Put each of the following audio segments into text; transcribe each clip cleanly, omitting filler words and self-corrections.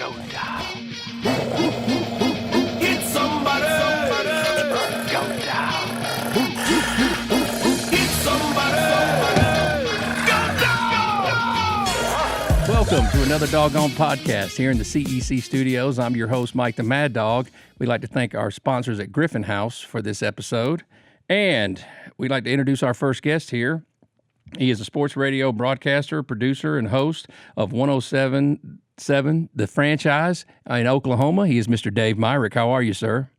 Go down. Get somebody. Go down. Get somebody. Go down. Welcome to another Doggone Podcast here in the CEC studios. I'm your host, Mike the Mad Dog. We'd like to thank our sponsors at Griffin House for this episode. And we'd like to introduce our first guest here. He is a sports radio broadcaster, producer, and host of 107.7 The Franchise in Oklahoma. He is Mr. Dave Myrick. How are you, sir?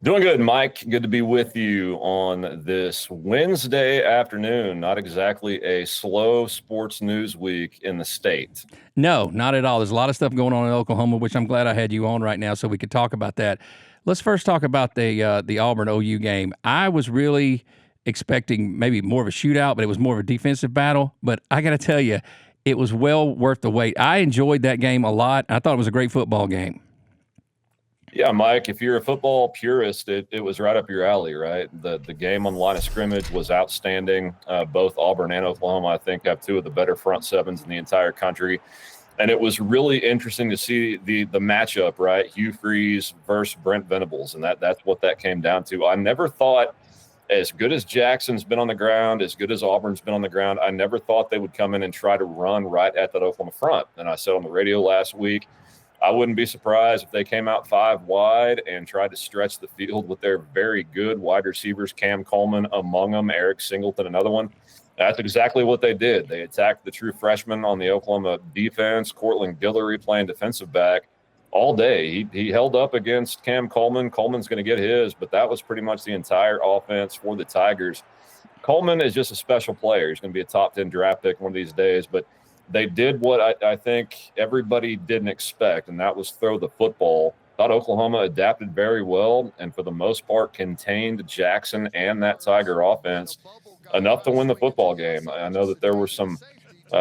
Doing good, Mike. Good to be with you on this Wednesday afternoon. Not exactly a slow sports news week in the state. No, not at all. There's a lot of stuff going on in Oklahoma, which I'm glad I had you on right now so we could talk about that. Let's first talk about the Auburn OU game. I was really expecting maybe more of a shootout, but it was more of a defensive battle. But I got to tell you, it was well worth the wait. I enjoyed that game a lot. I thought it was a great football game. Yeah, Mike, if you're a football purist, it was right up your alley, right? The game on the line of scrimmage was outstanding. Both Auburn and Oklahoma, I think, have two of the better front sevens in the entire country. And it was really interesting to see the matchup, right? Hugh Freeze versus Brent Venables, and that's what that came down to. I never thought, as good as Jackson's been on the ground, as good as Auburn's been on the ground, I never thought they would come in and try to run right at that Oklahoma front. And I said on the radio last week, I wouldn't be surprised if they came out five wide and tried to stretch the field with their very good wide receivers, Cam Coleman among them, Eric Singleton, another one. That's exactly what they did. They attacked the true freshman on the Oklahoma defense, Cortland Guillory playing defensive back all day. He held up against Cam Coleman. Coleman's going to get his, but that was pretty much the entire offense for the Tigers. Coleman is just a special player. He's going to be a top 10 draft pick one of these days, but they did what I think everybody didn't expect, and that was throw the football. Thought Oklahoma adapted very well and for the most part contained Jackson and that Tiger offense enough to win the football game. I know that there were some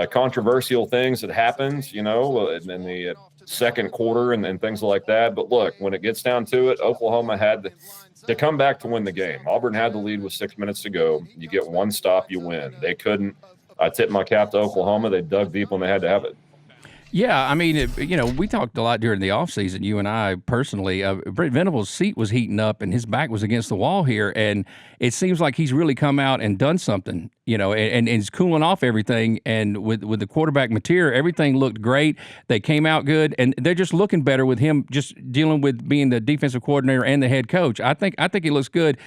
controversial things that happened, in the second quarter and things like that. But look, when it gets down to it, Oklahoma had to come back to win the game. Auburn had the lead with 6 minutes to go. You get one stop, you win. They couldn't. I tipped my cap to Oklahoma. They dug deep when they had to have it. Yeah, I mean, we talked a lot during the offseason, you and I personally. Brent Venables' seat was heating up and his back was against the wall here. And it seems like he's really come out and done something, and he's cooling off everything. And with the quarterback material, everything looked great. They came out good, and they're just looking better with him just dealing with being the defensive coordinator and the head coach. I think he looks good.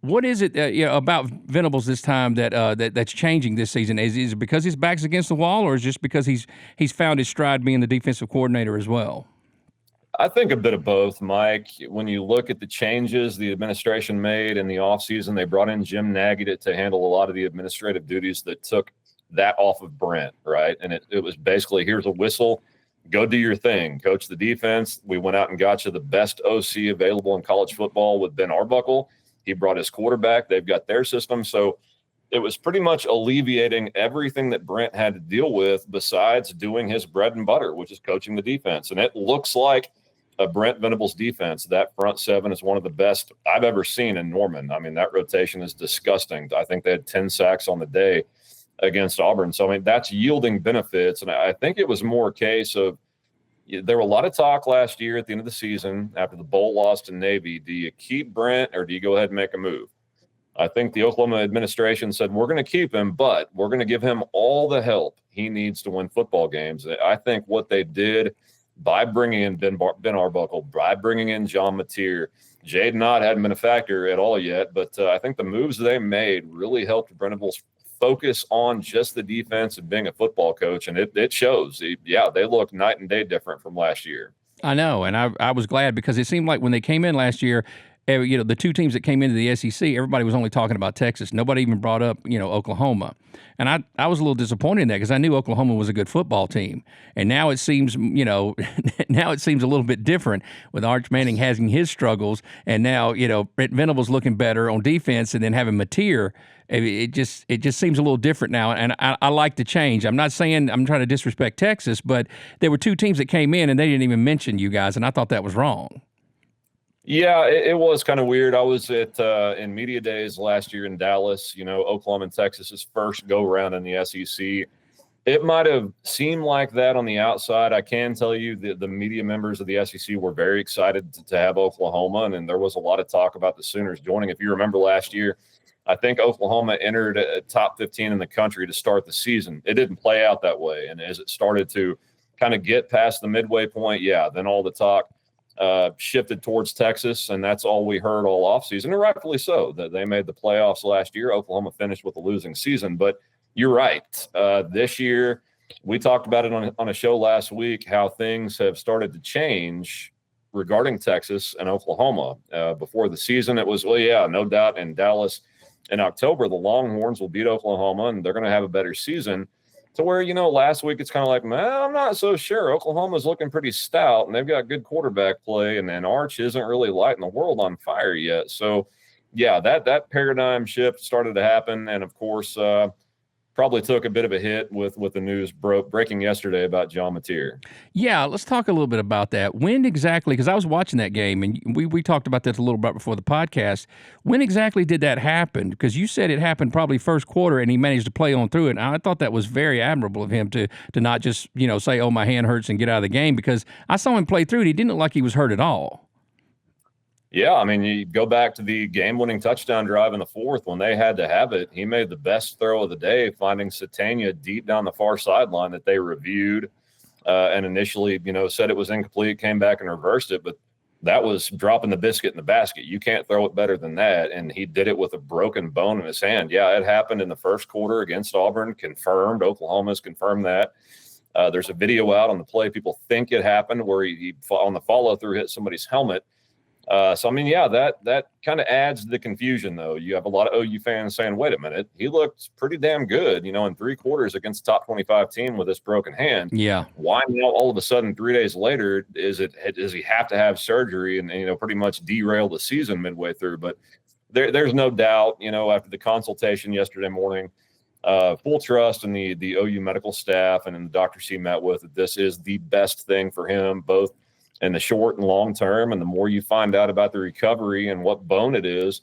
What is it about Venables this time that's changing this season? Is it because his back's against the wall, or is it just because he's found his stride being the defensive coordinator as well? I think a bit of both, Mike. When you look at the changes the administration made in the offseason, they brought in Jim Nagy to handle a lot of the administrative duties that took that off of Brent, right? And it was basically, here's a whistle, go do your thing, coach the defense. We went out and got you the best OC available in college football with Ben Arbuckle. He brought his quarterback. They've got their system. So it was pretty much alleviating everything that Brent had to deal with besides doing his bread and butter, which is coaching the defense. And it looks like a Brent Venables defense. That front seven is one of the best I've ever seen in Norman. I mean, that rotation is disgusting. I think they had 10 sacks on the day against Auburn. So, I mean, that's yielding benefits. And I think it was more a case of, there were a lot of talk last year at the end of the season after the bowl loss to Navy. Do you keep Brent or do you go ahead and make a move? I think the Oklahoma administration said, we're going to keep him, but we're going to give him all the help he needs to win football games. I think what they did by bringing in Ben Arbuckle, by bringing in John Mateer, Jaden Knott hadn't been a factor at all yet, but I think the moves they made really helped Venables focus on just the defense and being a football coach, and it shows. Yeah, they look night and day different from last year. I know, and I was glad because it seemed like when they came in last year, the two teams that came into the SEC, everybody was only talking about Texas. Nobody even brought up, Oklahoma. And I was a little disappointed in that because I knew Oklahoma was a good football team. And now it seems, now it seems a little bit different with Arch Manning having his struggles. And now, Brent Venables looking better on defense and then having Mateer. It just seems a little different now. And I like the change. I'm not saying I'm trying to disrespect Texas, but there were two teams that came in and they didn't even mention you guys. And I thought that was wrong. Yeah, it was kind of weird. I was at in media days last year in Dallas, Oklahoma and Texas's first go around in the SEC. It might have seemed like that on the outside. I can tell you the media members of the SEC were very excited to have Oklahoma, and there was a lot of talk about the Sooners joining. If you remember last year, I think Oklahoma entered a top 15 in the country to start the season. It didn't play out that way, and as it started to kind of get past the midway point, then all the talk shifted towards Texas, and that's all we heard all offseason, and rightfully so. That they made the playoffs last year. Oklahoma finished with a losing season, but you're right. This year, we talked about it on a show last week, how things have started to change regarding Texas and Oklahoma. Before the season, it was, no doubt, in Dallas in October, the Longhorns will beat Oklahoma, and they're going to have a better season. To where, last week it's kind of like, man, I'm not so sure. Oklahoma's looking pretty stout, and they've got good quarterback play, and then Arch isn't really lighting the world on fire yet. So, that paradigm shift started to happen, and of course, probably took a bit of a hit with the news breaking yesterday about John Mateer. Yeah, let's talk a little bit about that. When exactly, because I was watching that game, and we talked about this a little bit before the podcast. When exactly did that happen? Because you said it happened probably first quarter, and he managed to play on through it. And I thought that was very admirable of him to not just, say, oh, my hand hurts and get out of the game, because I saw him play through it. He didn't look like he was hurt at all. Yeah, I mean, you go back to the game-winning touchdown drive in the fourth when they had to have it. He made the best throw of the day, finding Satania deep down the far sideline that they reviewed and initially, said it was incomplete, came back and reversed it. But that was dropping the biscuit in the basket. You can't throw it better than that. And he did it with a broken bone in his hand. Yeah, it happened in the first quarter against Auburn, confirmed. Oklahoma's confirmed that. There's a video out on the play. People think it happened where he on the follow-through hit somebody's helmet. That kind of adds to the confusion, though. You have a lot of OU fans saying, wait a minute, he looked pretty damn good, in 3 quarters against a top 25 team with this broken hand. Yeah. Why now all of a sudden 3 days later does he have to have surgery and pretty much derail the season midway through? But there's no doubt, after the consultation yesterday morning, full trust in the OU medical staff and in the doctors he met with, that this is the best thing for him, both in the short and long term. And the more you find out about the recovery and what bone it is,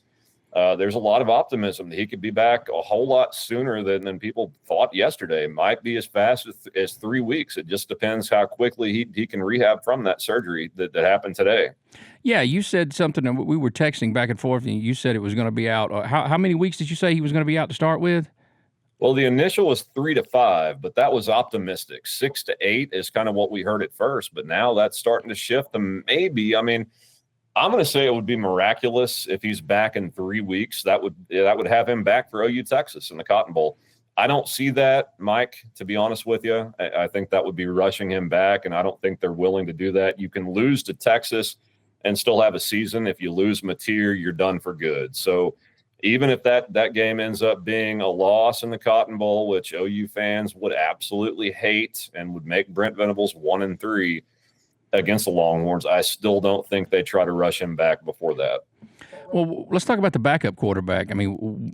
there's a lot of optimism that he could be back a whole lot sooner than people thought yesterday. Might be as fast as 3 weeks. It just depends how quickly he can rehab from that surgery that happened today. Yeah, you said something, and we were texting back and forth, and you said it was going to be out. How many weeks did you say he was going to be out to start with? Well, the initial was 3 to 5, but that was optimistic. 6 to 8 is kind of what we heard at first, but now that's starting to shift. And maybe, I'm going to say it would be miraculous if he's back in 3 weeks. That would have him back for OU Texas in the Cotton Bowl. I don't see that, Mike, to be honest with you. I think that would be rushing him back, and I don't think they're willing to do that. You can lose to Texas and still have a season. If you lose Mateer, you're done for good. So even if that game ends up being a loss in the Cotton Bowl, which OU fans would absolutely hate and would make Brent Venables 1-3 against the Longhorns, I still don't think they try to rush him back before that. Well, let's talk about the backup quarterback.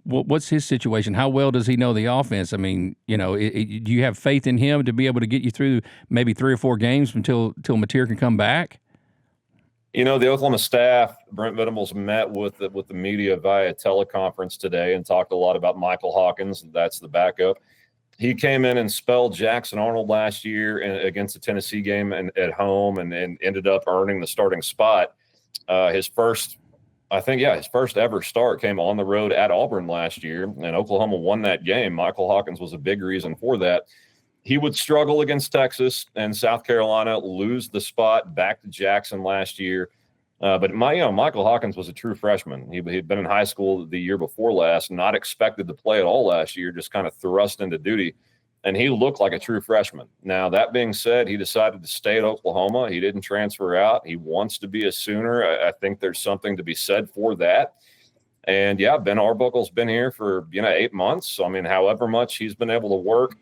What's his situation? How well does he know the offense? Do you have faith in him to be able to get you through maybe 3 or 4 games until Mateer can come back? The Oklahoma staff, Brent Venables, met with the media via teleconference today and talked a lot about Michael Hawkins. That's the backup. He came in and spelled Jackson Arnold last year against the Tennessee game at home and ended up earning the starting spot. His first ever start came on the road at Auburn last year, and Oklahoma won that game. Michael Hawkins was a big reason for that. He would struggle against Texas and South Carolina, lose the spot back to Jackson last year. But Michael Hawkins was a true freshman. He'd been in high school the year before last, not expected to play at all last year, just kind of thrust into duty. And he looked like a true freshman. Now, that being said, he decided to stay at Oklahoma. He didn't transfer out. He wants to be a Sooner. I think there's something to be said for that. And, Ben Arbuckle's been here for, 8 months. So, however much he's been able to work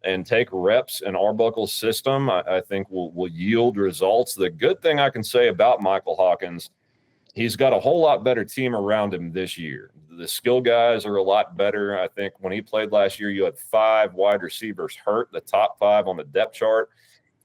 and take reps in Arbuckle's system, I think will yield results. The good thing I can say about Michael Hawkins, he's got a whole lot better team around him this year. The skill guys are a lot better. I think when he played last year, you had 5 wide receivers hurt, the top 5 on the depth chart.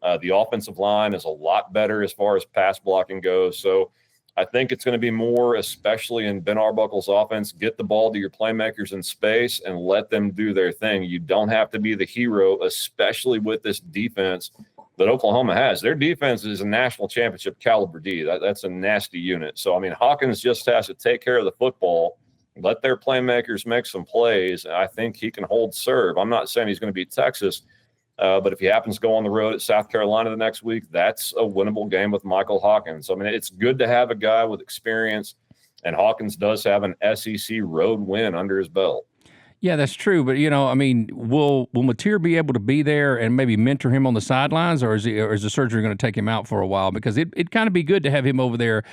The offensive line is a lot better as far as pass blocking goes. So I think it's going to be more, especially in Ben Arbuckle's offense, get the ball to your playmakers in space and let them do their thing. You don't have to be the hero, especially with this defense that Oklahoma has. Their defense is a national championship caliber D. That's a nasty unit. So, I mean, Hawkins just has to take care of the football, let their playmakers make some plays. I think he can hold serve. I'm not saying he's going to beat Texas, but if he happens to go on the road at South Carolina the next week, that's a winnable game with Michael Hawkins. I mean, it's good to have a guy with experience, and Hawkins does have an SEC road win under his belt. Yeah, that's true. But, I mean, will Mateer be able to be there and maybe mentor him on the sidelines, or is the surgery going to take him out for a while? Because it'd kind of be good to have him over there,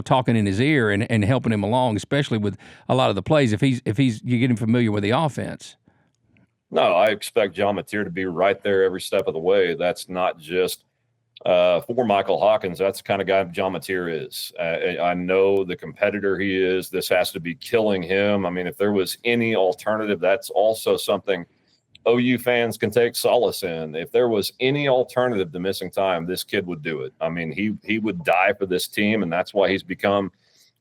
talking in his ear and helping him along, especially with a lot of the plays if you get him familiar with the offense. No, I expect John Mateer to be right there every step of the way. That's not just for Michael Hawkins. That's the kind of guy John Mateer is. I know the competitor he is. This has to be killing him. I mean, if there was any alternative, that's also something OU fans can take solace in. If there was any alternative to missing time, this kid would do it. I mean, he would die for this team, and that's why he's become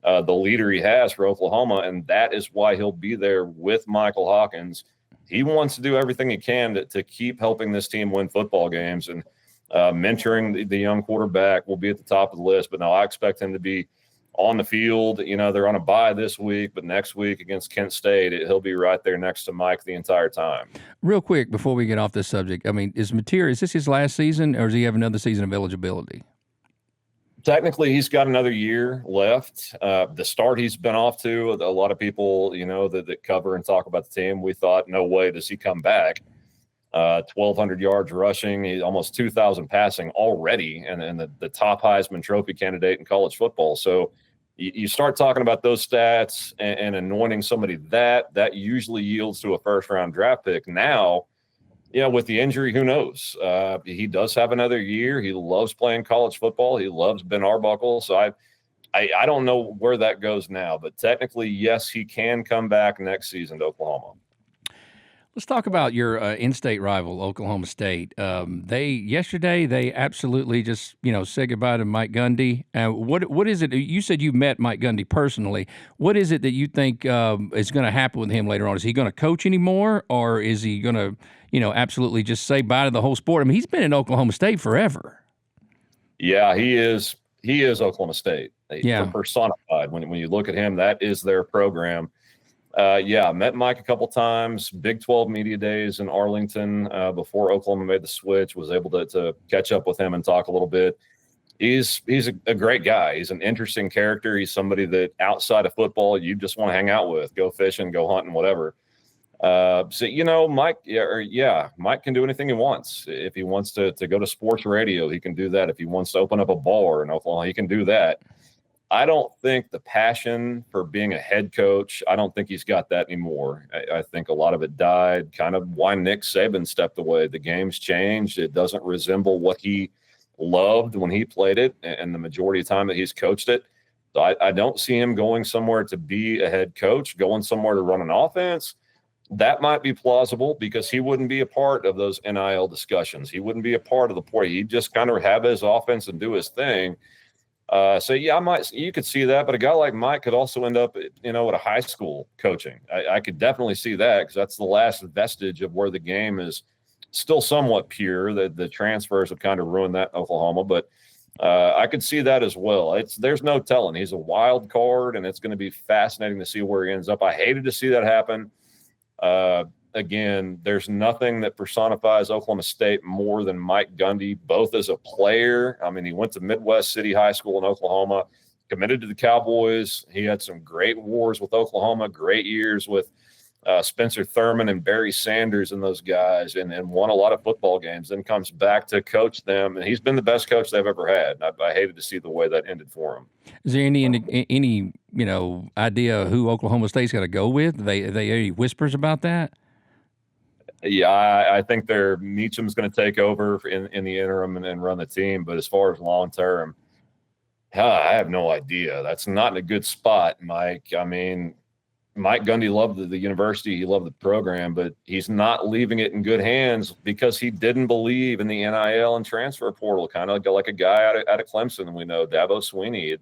the leader he has for Oklahoma, and that is why he'll be there with Michael Hawkins. He wants to do everything he can to keep helping this team win football games, and mentoring the young quarterback will be at the top of the list. But no, I expect him to be on the field. They're on a bye this week, but next week against Kent State, he'll be right there next to Mike the entire time. Real quick, before we get off this subject, I mean, is this his last season, or does he have another season of eligibility? Technically, he's got another year left. The start he's been off to, a lot of people, that cover and talk about the team, we thought, no way does he come back. 1,200 yards rushing, he's almost 2,000 passing already, and the top Heisman Trophy candidate in college football. So you start talking about those stats and anointing somebody that usually yields to a first-round draft pick. Now, with the injury, who knows? He does have another year. He loves playing college football. He loves Ben Arbuckle. So I don't know where that goes now, but technically, yes, he can come back next season to Oklahoma. Let's talk about your in-state rival, Oklahoma State. Yesterday they absolutely just said goodbye to Mike Gundy. What is it? You said you met Mike Gundy personally. What is it that you think is going to happen with him later on? Is he going to coach anymore, or is he going to absolutely just say bye to the whole sport? I mean, he's been in Oklahoma State forever. Yeah, he is. He is Oklahoma State. Yeah, personified. When you look at him, that is their program. I met Mike a couple times, Big 12 media days in Arlington before Oklahoma made the switch, was able to catch up with him and talk a little bit. He's a great guy. He's an interesting character. He's somebody that outside of football, you just want to hang out with, go fishing, go hunting, whatever. Mike, Mike can do anything he wants. If he wants to go to sports radio, he can do that. If he wants to open up a bar in Oklahoma, he can do that. I don't think the passion for being a head coach, I don't think he's got that anymore. I think a lot of it died, kind of why Nick Saban stepped away. The game's changed. It doesn't resemble what he loved when he played it and the majority of time that he's coached it. So I don't see him going somewhere to be a head coach, going somewhere to run an offense. That might be plausible because he wouldn't be a part of those NIL discussions. He wouldn't be a part of the point. He'd just kind of have his offense and do his thing. You could see that, but a guy like Mike could also end up, at a high school coaching. I could definitely see that because that's the last vestige of where the game is still somewhat pure. The transfers have kind of ruined that in Oklahoma, but I could see that as well. There's no telling. He's a wild card, and it's going to be fascinating to see where he ends up. I hated to see that happen. Again, there's nothing that personifies Oklahoma State more than Mike Gundy, both as a player. I mean, he went to Midwest City High School in Oklahoma, committed to the Cowboys. He had some great wars with Oklahoma, great years with Spencer Thurman and Barry Sanders and those guys, and won a lot of football games, then comes back to coach them. And he's been the best coach they've ever had. I hated to see the way that ended for him. Is there any idea who Oklahoma State's going to go with? They any whispers about that? Yeah, I think Meacham's going to take over in the interim and run the team. But as far as long term, I have no idea. That's not in a good spot, Mike. I mean, Mike Gundy loved the university. He loved the program, but he's not leaving it in good hands because he didn't believe in the NIL and transfer portal, kind of like a guy out of Clemson. We know Dabo Swinney.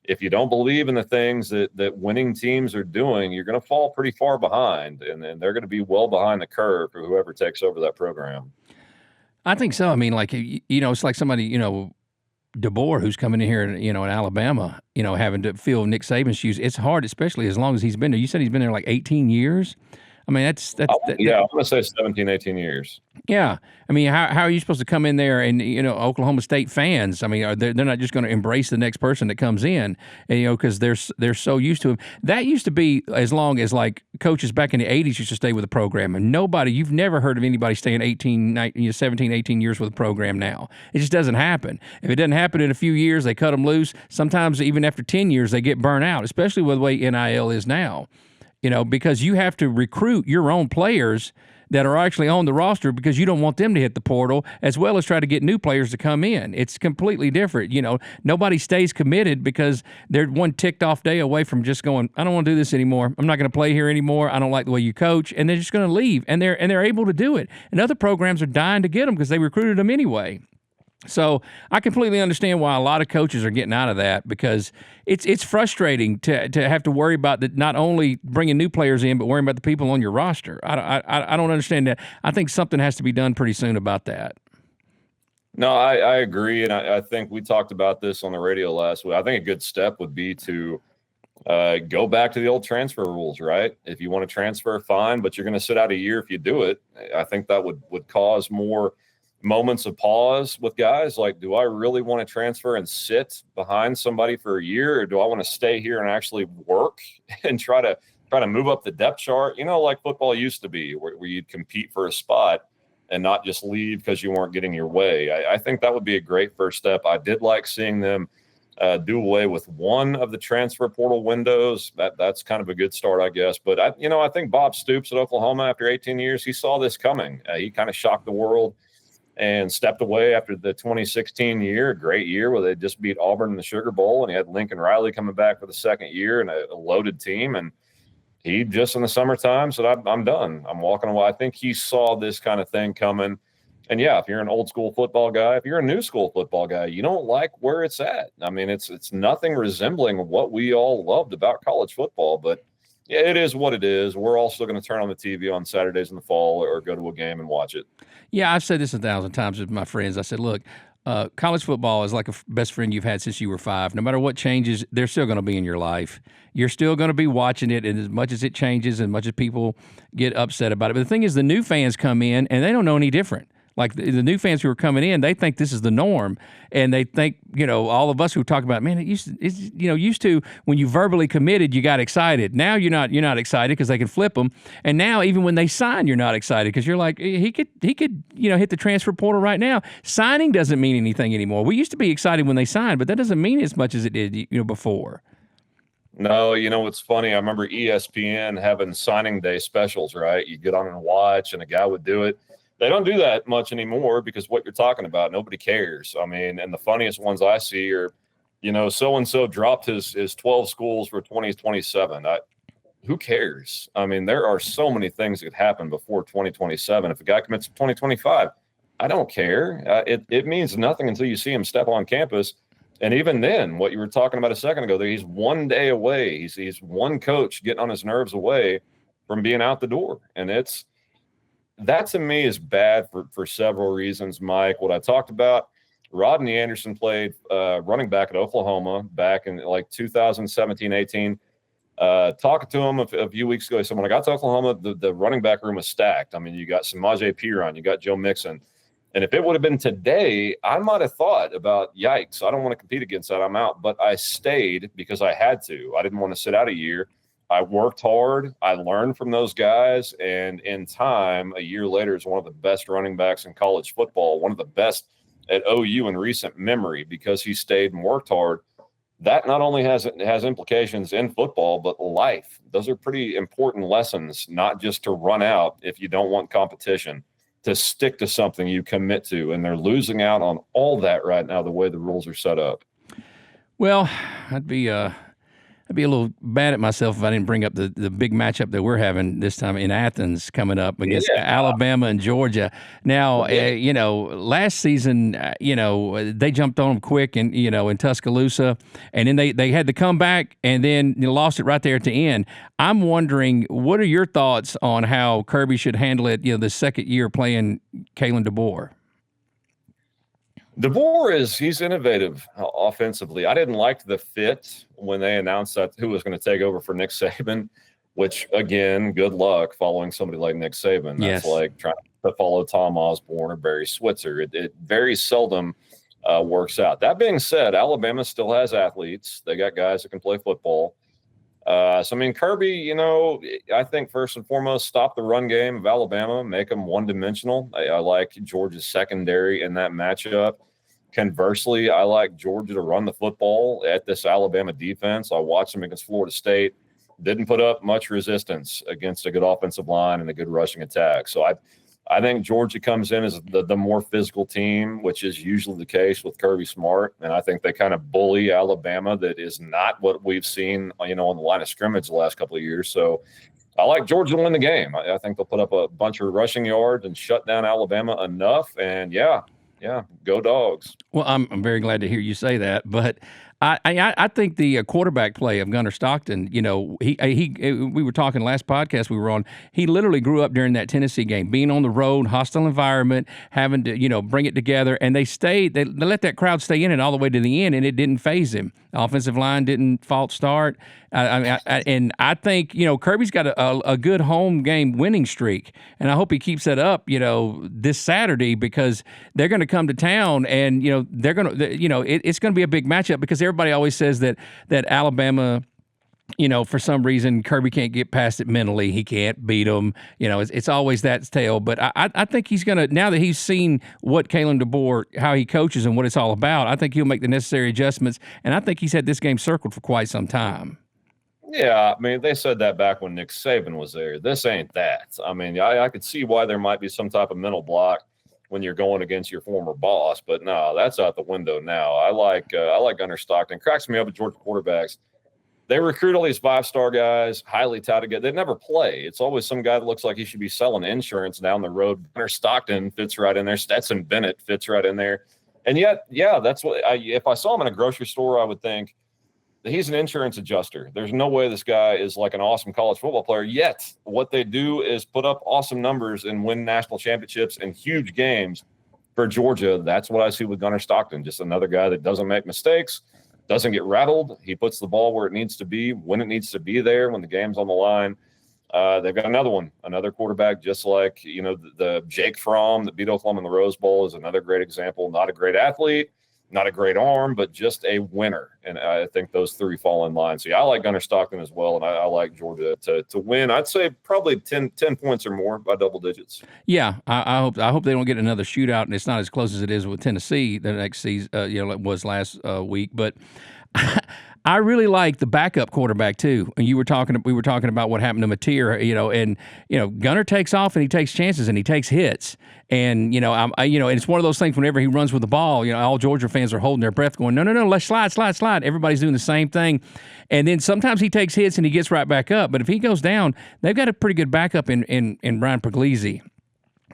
if you don't believe in the things that winning teams are doing, you're going to fall pretty far behind, and then they're going to be well behind the curve for whoever takes over that program. I think so. I mean, like, it's like somebody, DeBoer, who's coming in here, in Alabama, having to fill Nick Saban's shoes. It's hard, especially as long as he's been there. You said he's been there like 18 years. I mean, I want to say 17, 18 years. Yeah. I mean, how are you supposed to come in there and, Oklahoma State fans, I mean, they're not just going to embrace the next person that comes in, and, because they're so used to him. That used to be as long as, like, coaches back in the 80s used to stay with a program. And you've never heard of anybody staying 17, 18 years with a program now. It just doesn't happen. If it doesn't happen in a few years, they cut them loose. Sometimes even after 10 years, they get burnt out, especially with the way NIL is now. Because you have to recruit your own players that are actually on the roster because you don't want them to hit the portal, as well as try to get new players to come in. It's completely different. Nobody stays committed because they're one ticked off day away from just going, I don't want to do this anymore. I'm not going to play here anymore. I don't like the way you coach. And they're just going to leave. And they're able to do it. And other programs are dying to get them because they recruited them anyway. So I completely understand why a lot of coaches are getting out of that, because it's frustrating to have to worry about not only bringing new players in, but worrying about the people on your roster. I don't understand that. I think something has to be done pretty soon about that. No, I agree, and I think we talked about this on the radio last week. I think a good step would be to go back to the old transfer rules, right? If you want to transfer, fine, but you're going to sit out a year if you do it. I think that would cause more moments of pause with guys. Like, do I really want to transfer and sit behind somebody for a year, or do I want to stay here and actually work and try to move up the depth chart? Like football used to be, where you'd compete for a spot and not just leave because you weren't getting your way. I think that would be a great first step. I did like seeing them do away with one of the transfer portal windows. That's kind of a good start, I guess. But I think Bob Stoops at Oklahoma, after 18 years, he saw this coming. He kind of shocked the world and stepped away after the 2016 year, a great year where they just beat Auburn in the Sugar Bowl, and he had Lincoln Riley coming back for the second year and a loaded team. And he just in the summertime said, I'm done. I'm walking away. I think he saw this kind of thing coming. And yeah, if you're an old school football guy, if you're a new school football guy, you don't like where it's at. I mean, it's nothing resembling what we all loved about college football, but yeah, it is what it is. We're all still going to turn on the TV on Saturdays in the fall or go to a game and watch it. Yeah, I've said this 1,000 times with my friends. I said, look, college football is like a best friend you've had since you were 5. No matter what changes, they're still going to be in your life. You're still going to be watching it, and as much as it changes, as much as people get upset about it. But the thing is, the new fans come in, and they don't know any different. Like the new fans who are coming in, they think this is the norm, and they think, all of us who talk about, man, it used to when you verbally committed, you got excited. Now you're not excited because they can flip them, and now even when they sign, you're not excited because you're like, he could hit the transfer portal right now. Signing doesn't mean anything anymore. We used to be excited when they signed, but that doesn't mean as much as it did before. No, it's funny. I remember ESPN having signing day specials, right? You get on and watch, and a guy would do it. They don't do that much anymore because what you're talking about, nobody cares. I mean, and the funniest ones I see are, so-and-so dropped his 12 schools for 2027. Who cares? I mean, there are so many things that could happen before 2027. If a guy commits to 2025, I don't care. It means nothing until you see him step on campus. And even then, what you were talking about a second ago, he's one day away. He's one coach getting on his nerves away from being out the door. And that to me is bad for several reasons, Mike. What I talked about, Rodney Anderson played running back at Oklahoma back in like 2017, 18. Talking to him a few weeks ago, he said, when I got to Oklahoma, the running back room was stacked. I mean, you got Samaje Perine, you got Joe Mixon. And if it would have been today, I might have thought about, yikes, I don't want to compete against that. I'm out. But I stayed because I had to. I didn't want to sit out a year. I worked hard. I learned from those guys. And in time, a year later, is one of the best running backs in college football, one of the best at OU in recent memory because he stayed and worked hard. That not only has implications in football, but life. Those are pretty important lessons, not just to run out if you don't want competition, to stick to something you commit to. And they're losing out on all that right now, the way the rules are set up. Well, I'd I'd be a little bad at myself if I didn't bring up the big matchup that we're having this time in Athens coming up against Alabama and Georgia. Now, last season, they jumped on them quick and, in Tuscaloosa, and then they had to come back and then lost it right there at the end. I'm wondering, what are your thoughts on how Kirby should handle it, the second year playing Kalen DeBoer? DeBoer he's innovative offensively. I didn't like the fit when they announced that who was going to take over for Nick Saban, which, again, good luck following somebody like Nick Saban. That's like trying to follow Tom Osborne or Barry Switzer. It very seldom works out. That being said, Alabama still has athletes. They got guys that can play football. Kirby, I think first and foremost, stop the run game of Alabama, make them one-dimensional. I like Georgia's secondary in that matchup. Conversely, I like Georgia to run the football at this Alabama defense. I watched them against Florida State. Didn't put up much resistance against a good offensive line and a good rushing attack. So I think Georgia comes in as the more physical team, which is usually the case with Kirby Smart. And I think they kind of bully Alabama. That is not what we've seen, on the line of scrimmage the last couple of years. So I like Georgia to win the game. I think they'll put up a bunch of rushing yards and shut down Alabama enough. And yeah, go Dogs. Well, I'm very glad to hear you say that, but I think the quarterback play of Gunnar Stockton, we were talking last podcast we were on, he literally grew up during that Tennessee game, being on the road, hostile environment, having to, bring it together, and they let that crowd stay in it all the way to the end, and it didn't faze him. The offensive line didn't false start. And I think, Kirby's got a good home game winning streak, and I hope he keeps that up, this Saturday, because they're going to come to town, and, they're going to, it's going to be a big matchup because everybody always says that Alabama, for some reason, Kirby can't get past it mentally. He can't beat them. It's always that tale. But I think he's going to, now that he's seen what Kalen DeBoer, how he coaches and what it's all about, I think he'll make the necessary adjustments. And I think he's had this game circled for quite some time. Yeah, they said that back when Nick Saban was there. This ain't that. I could see why there might be some type of mental block when you're going against your former boss, but no, that's out the window now. I like Gunnar Stockton. Cracks me up at Georgia quarterbacks. They recruit all these five-star guys, highly touted guys. They never play. It's always some guy that looks like he should be selling insurance down the road. Gunnar Stockton fits right in there. Stetson Bennett fits right in there. And yet, that's what if I saw him in a grocery store, I would think that he's an insurance adjuster. There's no way this guy is like an awesome college football player. Yet, what they do is put up awesome numbers and win national championships and huge games for Georgia. That's what I see with Gunnar Stockton. Just another guy that doesn't make mistakes, doesn't get rattled. He puts the ball where it needs to be, when it needs to be there, when the game's on the line. They've got another quarterback, just like, the Jake Fromm that beat Oklahoma in the Rose Bowl is another great example. Not a great athlete, not a great arm, but just a winner. And I think those three fall in line. So, I like Gunnar Stockton as well, and I like Georgia to win. I'd say probably 10 points or more by double digits. Yeah, I hope they don't get another shootout, and it's not as close as it is with Tennessee the next season, it was last week. But I really like the backup quarterback too. And we were talking about what happened to Mateer, and Gunnar takes off and he takes chances and he takes hits. And and it's one of those things. Whenever he runs with the ball, all Georgia fans are holding their breath, going, "No, let's slide." Everybody's doing the same thing. And then sometimes he takes hits and he gets right back up. But if he goes down, they've got a pretty good backup in Brian Puglisi.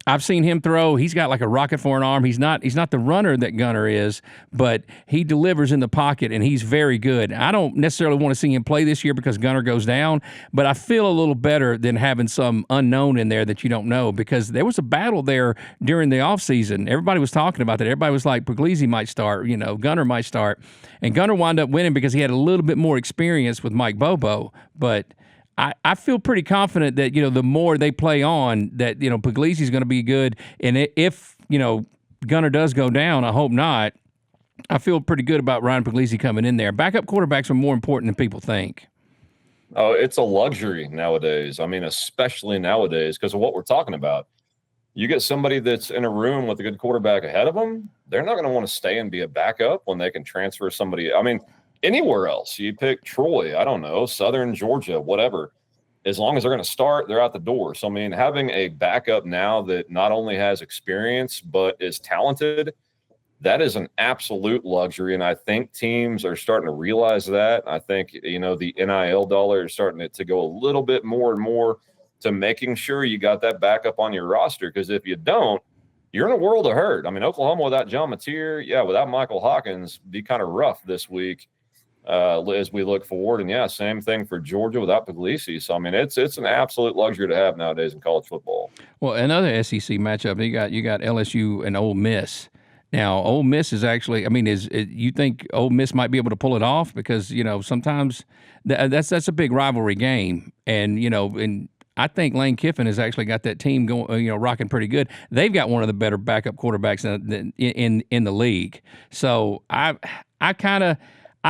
I've seen him throw. He's got like a rocket for an arm. He's not the runner that Gunnar is, but he delivers in the pocket, and he's very good. I don't necessarily want to see him play this year because Gunnar goes down, but I feel a little better than having some unknown in there that you don't know, because there was a battle there during the offseason. Everybody was talking about that. Everybody was like, Puglisi might start, Gunnar might start. And Gunnar wound up winning because he had a little bit more experience with Mike Bobo, but I feel pretty confident that, the more they play on, that, Puglisi's going to be good. And if, Gunnar does go down, I hope not, I feel pretty good about Ryan Puglisi coming in there. Backup quarterbacks are more important than people think. Oh, it's a luxury nowadays. Especially nowadays because of what we're talking about. You get somebody that's in a room with a good quarterback ahead of them, they're not going to want to stay and be a backup when they can transfer somebody. Anywhere else, you pick Troy, I don't know, Southern Georgia, whatever. As long as they're going to start, they're out the door. So, having a backup now that not only has experience but is talented, that is an absolute luxury. And I think teams are starting to realize that. I think, the NIL dollar is starting to go a little bit more and more to making sure you got that backup on your roster. Because if you don't, you're in a world of hurt. I mean, Oklahoma without John Mateer, without Michael Hawkins, be kind of rough this week as we look forward. And same thing for Georgia without Puglisi. So I mean, it's an absolute luxury to have nowadays in college football. Well, another SEC matchup, you got LSU and Ole Miss. Now, Ole Miss is actually, you think Ole Miss might be able to pull it off? Because, sometimes that's a big rivalry game. And I think Lane Kiffin has actually got that team going, rocking pretty good. They've got one of the better backup quarterbacks in the league. So I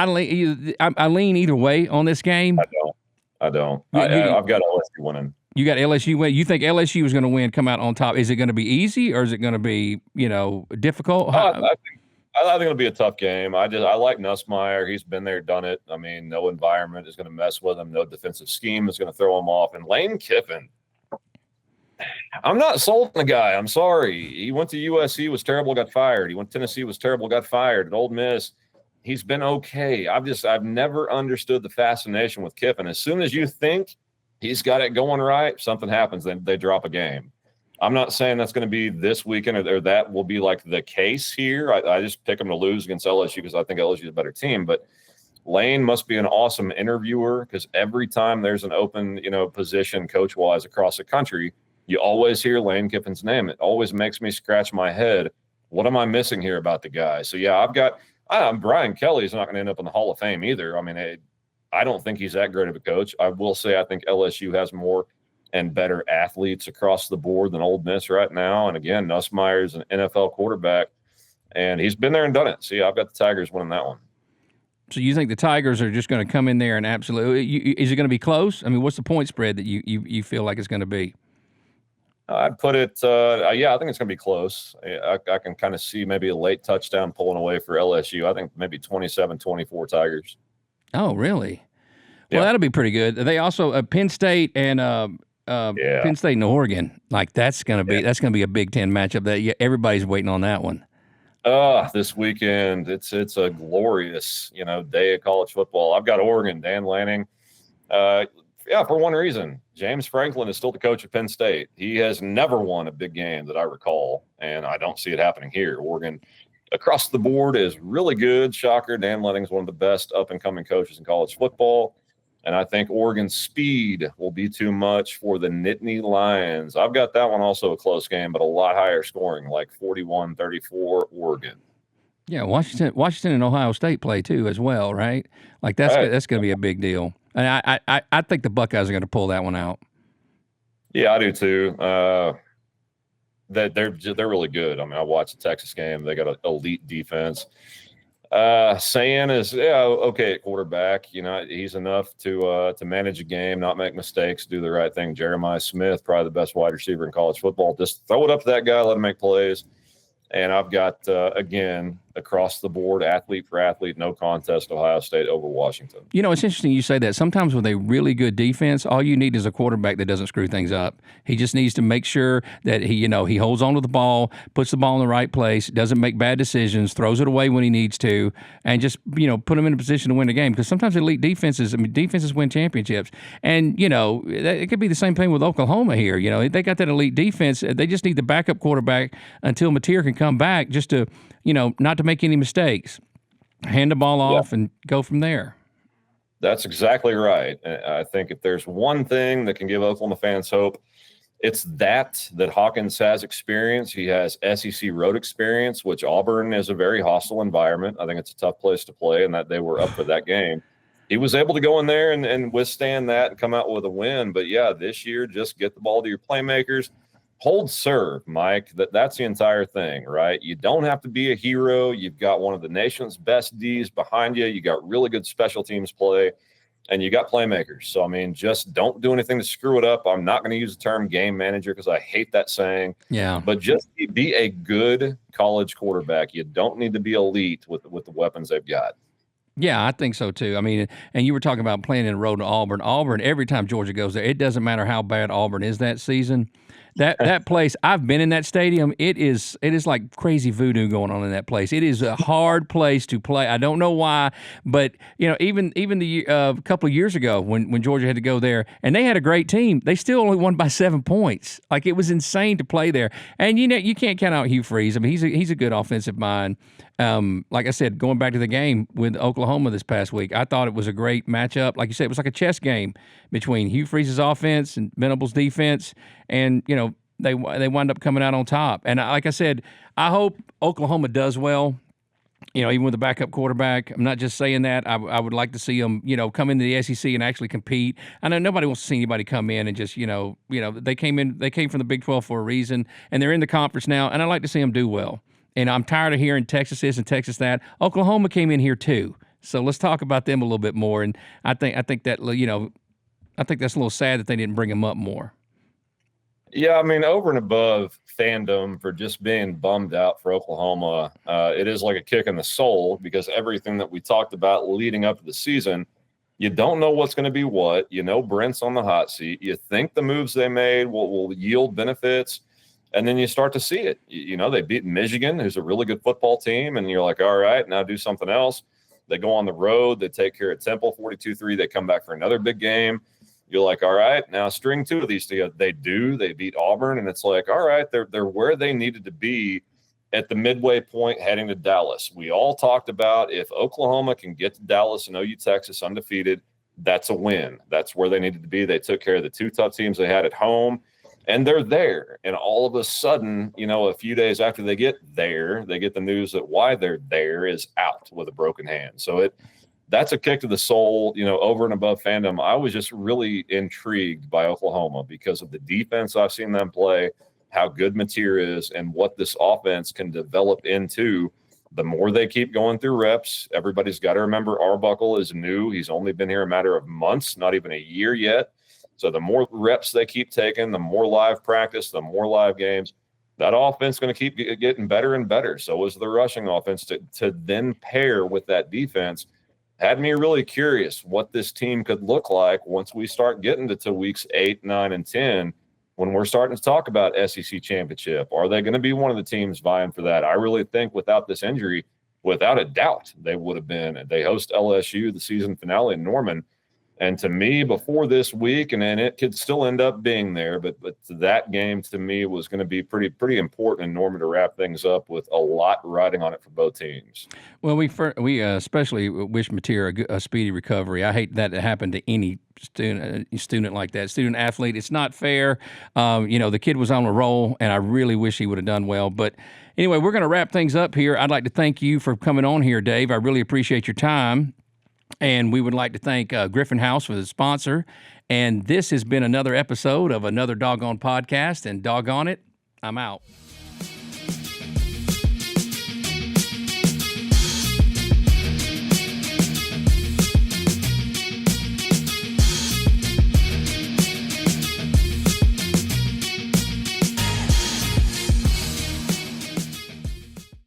lean either way on this game. I don't. I've got LSU winning. You got LSU win. You think LSU is going to win, come out on top? Is it going to be easy or is it going to be, difficult? I think it'll be a tough game. I like Nussmeier. He's been there, done it. I mean, no environment is going to mess with him. No defensive scheme is going to throw him off. And Lane Kiffin, I'm not sold on the guy. I'm sorry. He went to USC, was terrible, got fired. He went to Tennessee, was terrible, got fired. At Ole Miss, he's been okay. I've never understood the fascination with Kiffin. As soon as you think he's got it going right, something happens, then they drop a game. I'm not saying that's going to be this weekend or that will be like the case here. I just pick them to lose against LSU because I think LSU is a better team. But Lane must be an awesome interviewer because every time there's an open, position coach-wise across the country, you always hear Lane Kiffin's name. It always makes me scratch my head. What am I missing here about the guy? So, Brian Kelly's not going to end up in the Hall of Fame either. I mean, I don't think he's that great of a coach. I will say I think LSU has more and better athletes across the board than Ole Miss right now. And again, Nussmeier's an NFL quarterback, and he's been there and done it. See, I've got the Tigers winning that one. So you think the Tigers are just going to come in there and absolutely – is it going to be close? I mean, what's the point spread that you feel like it's going to be? I'd put it I think it's going to be close. I can kind of see maybe a late touchdown pulling away for LSU. I think maybe 27-24 Tigers. Oh, really? Well, that'll be pretty good. They also Penn State and Penn State and Oregon. Like that's gonna be a Big Ten matchup. That everybody's waiting on that one. This weekend it's a glorious day of college football. I've got Oregon, Dan Lanning. For one reason, James Franklin is still the coach of Penn State. He has never won a big game that I recall, and I don't see it happening here. Oregon across the board is really good. Shocker. Dan Lanning is one of the best up-and-coming coaches in college football. And I think Oregon's speed will be too much for the Nittany Lions. I've got that one also a close game, but a lot higher scoring, like 41-34 Oregon. Yeah, Washington and Ohio State play too as well, right? Like that's going to be a big deal. And I think the Buckeyes are going to pull that one out. Yeah, I do too. They're really good. I mean, I watched the Texas game. They got an elite defense. Sayan is okay at quarterback. He's enough to manage a game, not make mistakes, do the right thing. Jeremiah Smith, probably the best wide receiver in college football. Just throw it up to that guy, let him make plays. And I've got again across the board, athlete for athlete, no contest, Ohio State over Washington. It's interesting you say that. Sometimes with a really good defense, all you need is a quarterback that doesn't screw things up. He just needs to make sure that he holds on to the ball, puts the ball in the right place, doesn't make bad decisions, throws it away when he needs to, and just, put him in a position to win the game. Because sometimes elite defenses win championships. And, it could be the same thing with Oklahoma here. They got that elite defense. They just need the backup quarterback until Mateer can come back just to, not to make any mistakes. Hand the ball off and go from there. That's exactly right. I think if there's one thing that can give Oklahoma fans hope, it's that Hawkins has experience. He has SEC road experience, which Auburn is a very hostile environment. I think it's a tough place to play, and that they were up for that game. He was able to go in there and withstand that and come out with a win. But, this year, just get the ball to your playmakers. Hold serve, Mike. That's the entire thing, right? You don't have to be a hero. You've got one of the nation's best Ds behind you. You got really good special teams play, and you got playmakers. So, just don't do anything to screw it up. I'm not going to use the term game manager because I hate that saying. Yeah. But just be a good college quarterback. You don't need to be elite with the weapons they've got. Yeah, I think so too. And you were talking about playing in the road to Auburn. Auburn, every time Georgia goes there, it doesn't matter how bad Auburn is that season. That place, I've been in that stadium. It is like crazy voodoo going on in that place. It is a hard place to play. I don't know why, but even a couple of years ago when Georgia had to go there and they had a great team, they still only won by 7 points. Like, it was insane to play there. And you can't count out Hugh Freeze. I mean, he's a good offensive mind. Like I said, going back to the game with Oklahoma this past week, I thought it was a great matchup. Like you said, it was like a chess game between Hugh Freeze's offense and Venables' defense, and they wind up coming out on top. And like I said, I hope Oklahoma does well. Even with a backup quarterback. I'm not just saying that. I would like to see them, come into the SEC and actually compete. I know nobody wants to see anybody come in and just, they came from the Big 12 for a reason, and they're in the conference now, and I'd like to see them do well. And I'm tired of hearing Texas this and Texas that. Oklahoma came in here too. So let's talk about them a little bit more. And I think that, I think that's a little sad that they didn't bring them up more. Yeah, I mean, over and above fandom for just being bummed out for Oklahoma, it is like a kick in the soul, because everything that we talked about leading up to the season, you don't know what's going to be what. Brent's on the hot seat. You think the moves they made will yield benefits, and then you start to see it. They beat Michigan, who's a really good football team, and you're like, all right, now do something else. They go on the road. They take care of Temple 42-3. They come back for another big game. You're like, all right, now string two of these together. They beat Auburn, and it's like, all right, they're where they needed to be at the midway point heading to Dallas. We all talked about, if Oklahoma can get to Dallas and OU Texas undefeated, that's a win. That's where they needed to be. They took care of the two tough teams they had at home, and they're there. And all of a sudden, a few days after they get there, they get the news that why they're there is out with a broken hand. So that's a kick to the soul, over and above fandom. I was just really intrigued by Oklahoma because of the defense I've seen them play, how good Mateer is, and what this offense can develop into. The more they keep going through reps, everybody's got to remember Arbuckle is new. He's only been here a matter of months, not even a year yet. So the more reps they keep taking, the more live practice, the more live games, that offense is going to keep getting better and better. So is the rushing offense to then pair with that defense. Had me really curious what this team could look like once we start getting to weeks 8, 9, and 10, when we're starting to talk about SEC championship. Are they going to be one of the teams vying for that? I really think without this injury, without a doubt, they would have been. They host LSU, the season finale in Norman. And to me, before this week, and then it could still end up being there, but that game to me was going to be pretty important in Norman to wrap things up with a lot riding on it for both teams. Well, we especially wish Mateer a speedy recovery. I hate that to happen to any student like that, student athlete. It's not fair. The kid was on a roll, and I really wish he would have done well. But anyway, we're going to wrap things up here. I'd like to thank you for coming on here, Dave. I really appreciate your time. And we would like to thank Griffin House for the sponsor. And this has been another episode of Another Doggone Podcast. And doggone it, I'm out.